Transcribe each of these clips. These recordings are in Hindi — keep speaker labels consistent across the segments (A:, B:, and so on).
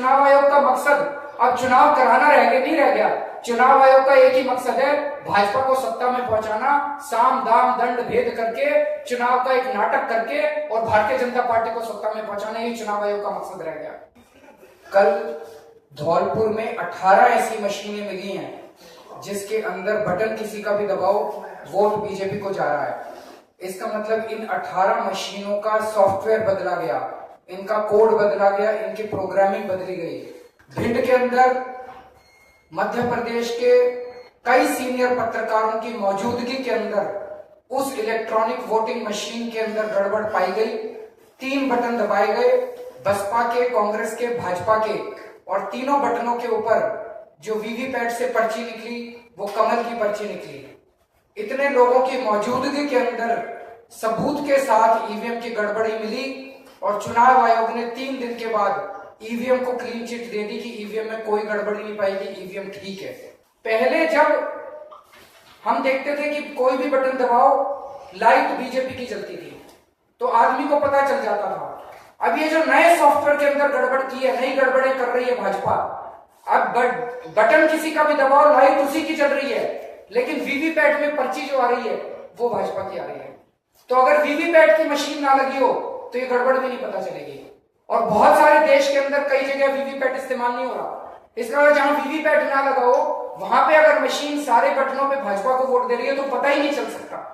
A: चुनाव आयोग का मकसद अब चुनाव कराना नहीं रह गया। चुनाव आयोग का एक ही मकसद है, भाजपा को सत्ता में पहुंचाना, साम दाम दंड भेद करके चुनाव का एक नाटक करके और भारतीय जनता पार्टी को सत्ता में पहुंचाना, ही चुनाव आयोग का मकसद रह गया। कल धौलपुर में 18 ऐसी मशीनें मिली हैं जिसके अंदर बटन किसी का भी दबाओ वोट बीजेपी को जा रहा है। इसका मतलब इन 18 मशीनों का सॉफ्टवेयर बदला गया, इनका कोड बदला गया, इनकी प्रोग्रामिंग बदली गई। भिंड के अंदर मध्य प्रदेश के कई सीनियर पत्रकारों की मौजूदगी के अंदर उस इलेक्ट्रॉनिक वोटिंग मशीन के अंदर गड़बड़ पाई गई। 3 बटन दबाए गए, बसपा के, कांग्रेस के, भाजपा के, और तीनों बटनों के ऊपर जो वीवीपैट से पर्ची निकली वो कमल की पर्ची निकली। इतने लोगों की मौजूदगी के अंदर सबूत के साथ ईवीएम की गड़बड़ी मिली और चुनाव आयोग ने 3 दिन के बाद ईवीएम को क्लीन चिट दे दी कि ईवीएम में कोई गड़बड़ी नहीं पाएगी, ईवीएम ठीक है। पहले जब हम देखते थे कि कोई भी बटन दबाओ लाइट बीजेपी की जलती थी तो आदमी को पता चल जाता था। अब ये जो नए सॉफ्टवेयर के अंदर गड़बड़ की है, नई गड़बड़ें कर रही है भाजपा। अब बटन किसी का भी दबाओ लाइट उसी की चल रही है, लेकिन वीवीपैट में पर्ची जो आ रही है वो भाजपा की आ रही है। तो अगर वीवीपैट की मशीन ना लगी हो तो ये गड़बड़ भी नहीं पता चलेगी। और बहुत सारे देश के अंदर कई जगह वीवीपैट इस्तेमाल नहीं हो रहा। इसलिए जहां वीवीपैट ना लगा हो वहां पे अगर मशीन सारे बटनों पे भाजपा को वोट दे रही है तो पता ही नहीं चल सकता।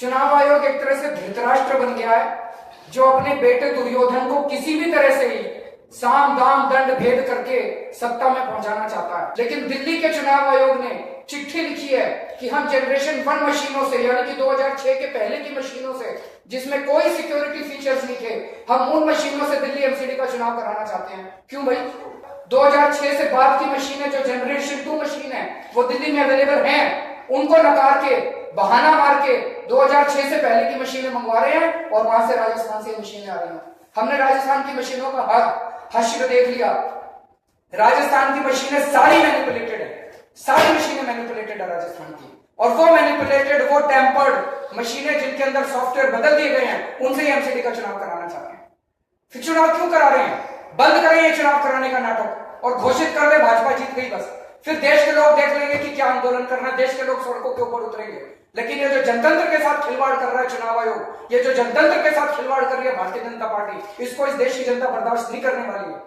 A: चुनाव आयोग एक तरह से धृतराष्ट्र बन गया है जो अपने बेटे दुर्योधन को किसी भी तरह से ही साम दाम दंड भेद करके सत्ता में पहुंचाना चाहता है। लेकिन दिल्ली के चुनाव आयोग ने चिट्ठी लिखी है कि हम जनरेशन 1 मशीनों से, यानी कि 2006 के पहले की मशीनों से जिसमें कोई सिक्योरिटी फीचर्स नहीं थे, हम उन मशीनों से दिल्ली एमसीडी का चुनाव कराना चाहते हैं। क्यों भाई? 2006 से बाद की मशीनें जो जनरेशन 2 मशीन है वो दिल्ली में अवेलेबल हैं, उनको नकार के, बहाना मार के 2006 से पहले की मशीनें मंगवा रहे हैं और वहां से राजस्थान से मशीनें आ रही हैं। हमने राजस्थान की मशीनों का हश्र देख लिया। राजस्थान की मशीनें सारी मैनिपुलेटेड है, सारी मशीनें मैनिपुलेटेड है राजस्थान की। और वो मैनिपुलेटेड, वो टेम्पर्ड मशीनें जिनके अंदर सॉफ्टवेयर बदल दिए गए हैं, उनसे ही एमसीडी का चुनाव कराना चाहते हैं। फिर चुनाव क्यों करा रहे हैं? बंद करें ये चुनाव कराने का नाटक और घोषित कर दे भाजपा जीत गई बस। फिर देश के लोग देख लेंगे कि क्या आंदोलन करना, देश के लोग सड़कों के ऊपर उतरेंगे। लेकिन ये जो जनतंत्र के साथ खिलवाड़ कर रहा है चुनाव आयोग, ये जो जनतंत्र के साथ खिलवाड़ कर रही है भारतीय जनता पार्टी, इसको इस देश की जनता बर्दाश्त नहीं करने वाली है।